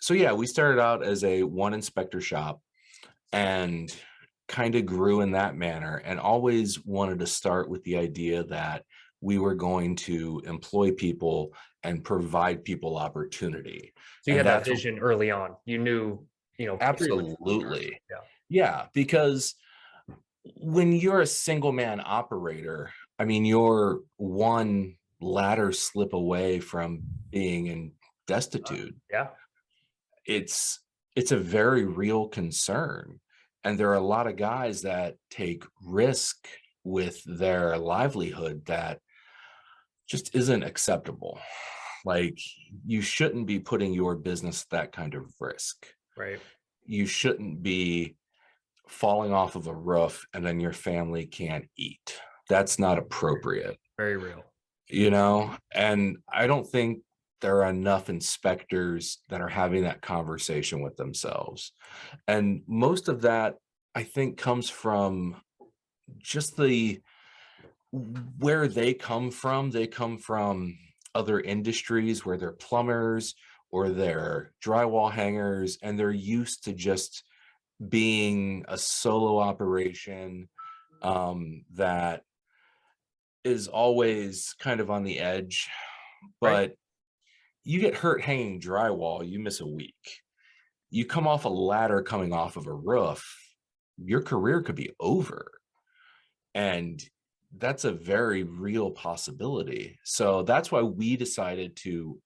So yeah, we started out as a one inspector shop and kind of grew in that manner, and always wanted to start with the idea that we were going to employ people and provide people opportunity. So you And had that that's vision early on. You knew, pretty much from the start. absolutely, Yeah. yeah, because when you're a single man operator, I mean, you're one ladder slip away from being in destitute. Yeah. It's it's a very real concern, and there are a lot of guys that take risk with their livelihood that just isn't acceptable. Like, you shouldn't be putting your business at that kind of risk. Right. You shouldn't be falling off of a roof and then your family can't eat. That's not appropriate, Very real. you know? And I don't think there are enough inspectors that are having that conversation with themselves. And most of that, I think, comes from just the where they come from. They come from other industries where they're plumbers or they're drywall hangers, and they're used to just being a solo operation that is always kind of on the edge. Right. But you get hurt hanging drywall, you miss a week. You come off a ladder coming off of a roof, your career could be over. And that's a very real possibility. So that's why we decided to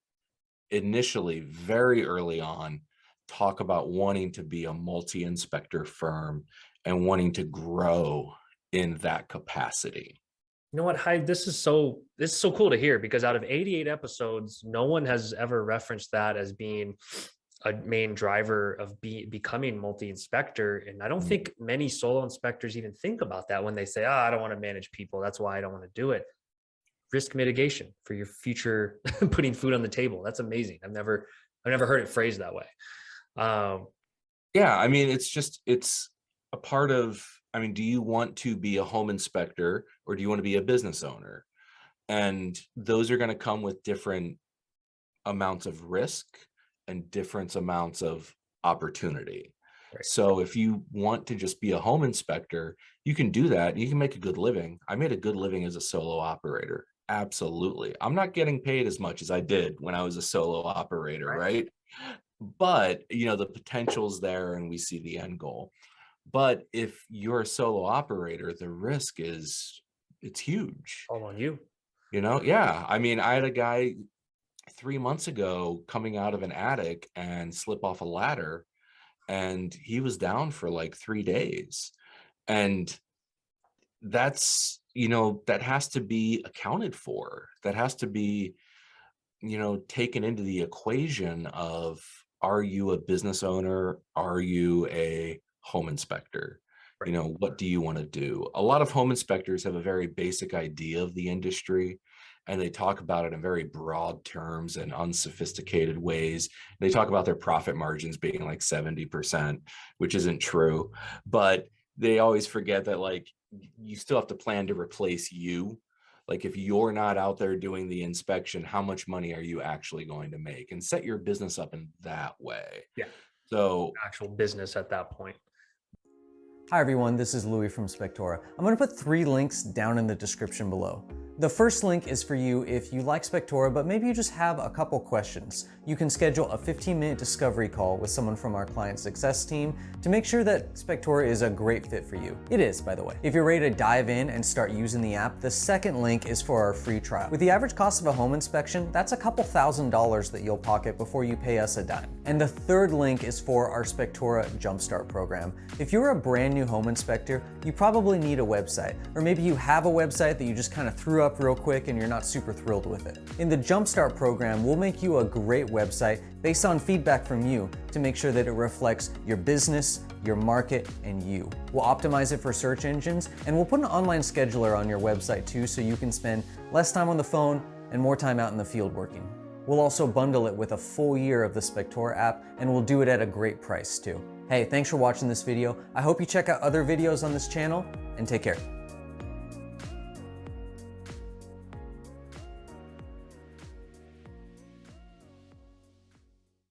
initially, very early on, talk about wanting to be a multi-inspector firm and wanting to grow in that capacity. You know what, Hyde? This is so cool to hear because out of 88 episodes, no one has ever referenced that as being a main driver of becoming multi-inspector. And I don't Mm. think many solo inspectors even think about that when they say, I don't want to manage people. That's why I don't want to do it. Risk mitigation for your future putting food on the table. That's amazing. I've never heard it phrased that way. Um, Yeah, I mean, it's a part of, I mean, do you want to be a home inspector or do you want to be a business owner? And those are going to come with different amounts of risk and different amounts of opportunity. right. So if you want to just be a home inspector, you can do that. You can make a good living. I made a good living as a solo operator. Absolutely. I'm not getting paid as much as I did when I was a solo operator, Right. right? But, the potential's there and we see the end goal. But if you're a solo operator, the risk is it's huge. All on you. Yeah. I mean, I had a guy 3 months ago coming out of an attic and slip off a ladder, and he was down for like 3 days. And that has to be accounted for. That has to be, taken into the equation of, are you a business owner? Are you a home inspector? Right. What do you want to do? A lot of home inspectors have a very basic idea of the industry, and they talk about it in very broad terms and unsophisticated ways. They talk about their profit margins being like 70%, which isn't true. But they always forget that, like, you still have to plan to replace you. Like, if you're not out there doing the inspection, how much money are you actually going to make? And set your business up in that way. Yeah. So Actual business at that point. Hi everyone, this is Louis from Spectora. I'm going to put 3 links down in the description below. The first link is for you if you like Spectora, but maybe you just have a couple questions. You can schedule a 15-minute discovery call with someone from our client success team to make sure that Spectora is a great fit for you. It is, by the way. If you're ready to dive in and start using the app, the second link is for our free trial. With the average cost of a home inspection, that's a couple $1,000s that you'll pocket before you pay us a dime. And the third link is for our Spectora Jumpstart program. If you're a brand new home inspector, you probably need a website, or maybe you have a website that you just kind of threw up real quick and you're not super thrilled with it. In the Jumpstart program, we'll make you a great website based on feedback from you to make sure that it reflects your business, your market, and you. We'll optimize it for search engines, and we'll put an online scheduler on your website too, so you can spend less time on the phone and more time out in the field working. We'll also bundle it with a full year of the Spectora app, and we'll do it at a great price too. Hey, thanks for watching this video. I hope you check out other videos on this channel, and take care.